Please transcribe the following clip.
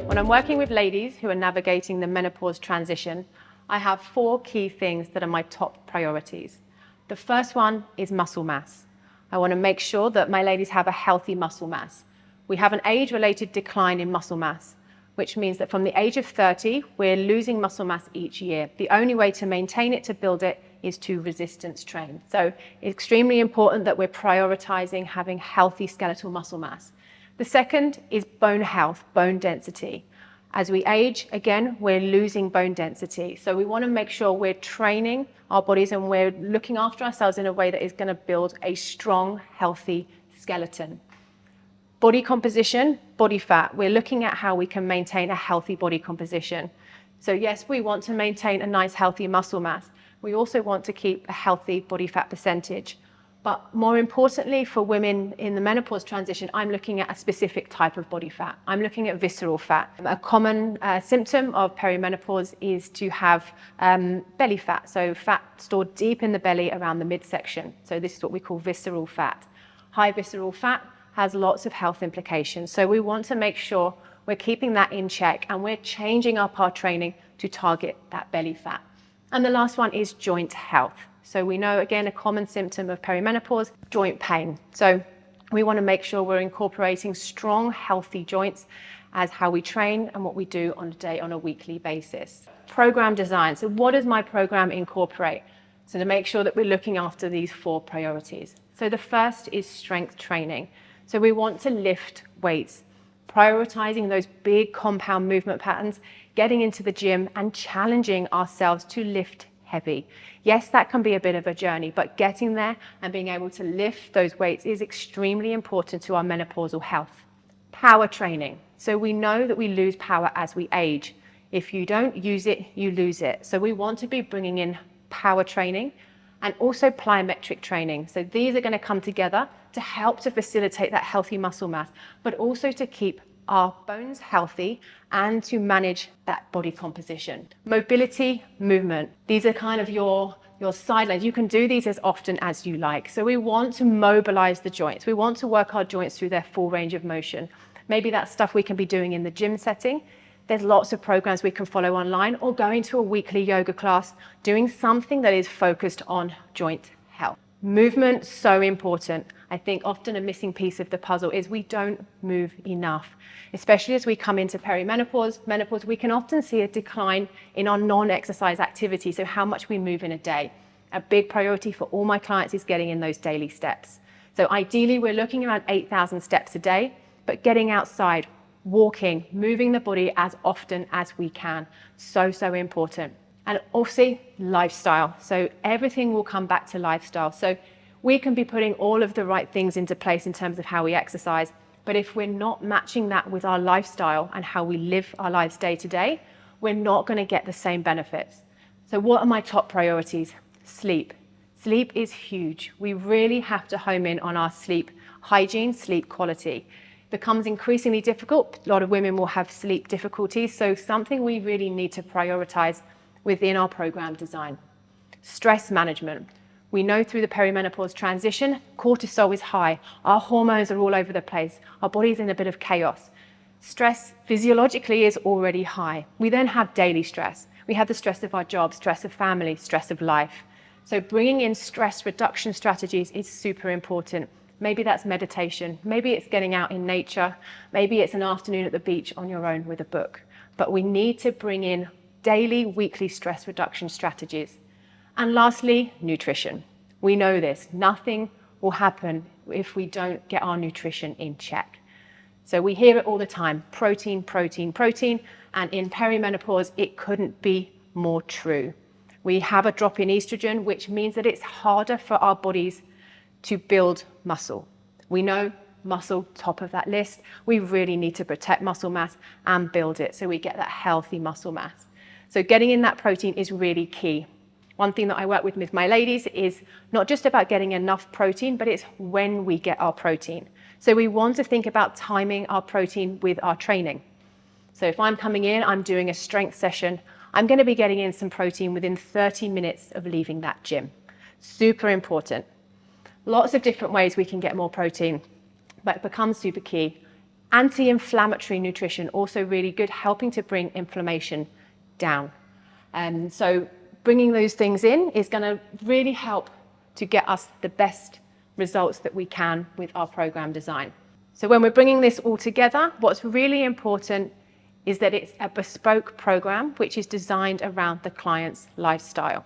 When I'm working with ladies who are navigating the menopause transition, I have 4 key things that are my top priorities. The first one is muscle mass. I want to make sure that my ladies have a healthy muscle mass. We have an age-related decline in muscle mass, which means that from the age of 30, we're losing muscle mass each year. The only way to maintain it, to build it, is to resistance train. So it's extremely important that we're prioritizing having healthy skeletal muscle mass. The second is bone health, bone density. As we age, again, we're losing bone density. So we want to make sure we're training our bodies and we're looking after ourselves in a way that is going to build a strong, healthy skeleton. Body composition, body fat. We're looking at how we can maintain a healthy body composition. So yes, we want to maintain a nice, healthy muscle mass. We also want to keep a healthy body fat percentage. But more importantly, for women in the menopause transition, I'm looking at a specific type of body fat. I'm looking at visceral fat. A common symptom of perimenopause is to have belly fat, so fat stored deep in the belly around the midsection. So this is what we call visceral fat. High visceral fat has lots of health implications. So we want to make sure we're keeping that in check and we're changing up our training to target that belly fat. And the last one is joint health. So we know, again, a common symptom of perimenopause, joint pain. So we want to make sure we're incorporating strong, healthy joints as how we train and what we do on a weekly basis. Program design. So what does my program incorporate? So to make sure that we're looking after these 4 priorities. So the first is strength training. So we want to lift weights, prioritizing those big compound movement patterns, getting into the gym and challenging ourselves to lift heavy. Yes, that can be a bit of a journey, but getting there and being able to lift those weights is extremely important to our menopausal health. Power training. So we know that we lose power as we age. If you don't use it, you lose it. So we want to be bringing in power training and also plyometric training. So these are going to come together to help to facilitate that healthy muscle mass, but also to keep our bones healthy and to manage that body composition. Mobility, movement. These are kind of your sidelines. You can do these as often as you like. So we want to mobilize the joints. We want to work our joints through their full range of motion. Maybe that's stuff we can be doing in the gym setting. There's lots of programs we can follow online, or going to a weekly yoga class, doing something that is focused on joint health. Movement, so important. I think often a missing piece of the puzzle is we don't move enough. Especially as we come into perimenopause, menopause, we can often see a decline in our non-exercise activity, so how much we move in a day. A big priority for all my clients is getting in those daily steps. So ideally, we're looking around 8,000 steps a day, but getting outside, walking, moving the body as often as we can. So, so important. And also lifestyle. So everything will come back to lifestyle. So we can be putting all of the right things into place in terms of how we exercise, but if we're not matching that with our lifestyle and how we live our lives day to day, we're not going to get the same benefits. So what are my top priorities? Sleep. Sleep is huge. We really have to home in on our sleep hygiene, sleep quality. It becomes increasingly difficult. A lot of women will have sleep difficulties, so something we really need to prioritize within our program design. Stress management. We know through the perimenopause transition, cortisol is high. Our hormones are all over the place. Our body's in a bit of chaos. Stress physiologically is already high. We then have daily stress. We have the stress of our job, stress of family, stress of life. So bringing in stress reduction strategies is super important. Maybe that's meditation. Maybe it's getting out in nature. Maybe it's an afternoon at the beach on your own with a book. But we need to bring in daily, weekly stress reduction strategies. And lastly, nutrition. We know this. Nothing will happen if we don't get our nutrition in check. So we hear it all the time, protein, protein, protein. And in perimenopause, it couldn't be more true. We have a drop in estrogen, which means that it's harder for our bodies to build muscle. We know muscle, top of that list. We really need to protect muscle mass and build it so we get that healthy muscle mass. So getting in that protein is really key. One thing that I work with my ladies is not just about getting enough protein, but it's when we get our protein. So we want to think about timing our protein with our training. So if I'm coming in, I'm doing a strength session, I'm going to be getting in some protein within 30 minutes of leaving that gym. Super important. Lots of different ways we can get more protein, but it becomes super key. Anti-inflammatory nutrition, also really good, helping to bring inflammation down. So bringing those things in is going to really help to get us the best results that we can with our program design. So when we're bringing this all together, what's really important is that it's a bespoke program which is designed around the client's lifestyle.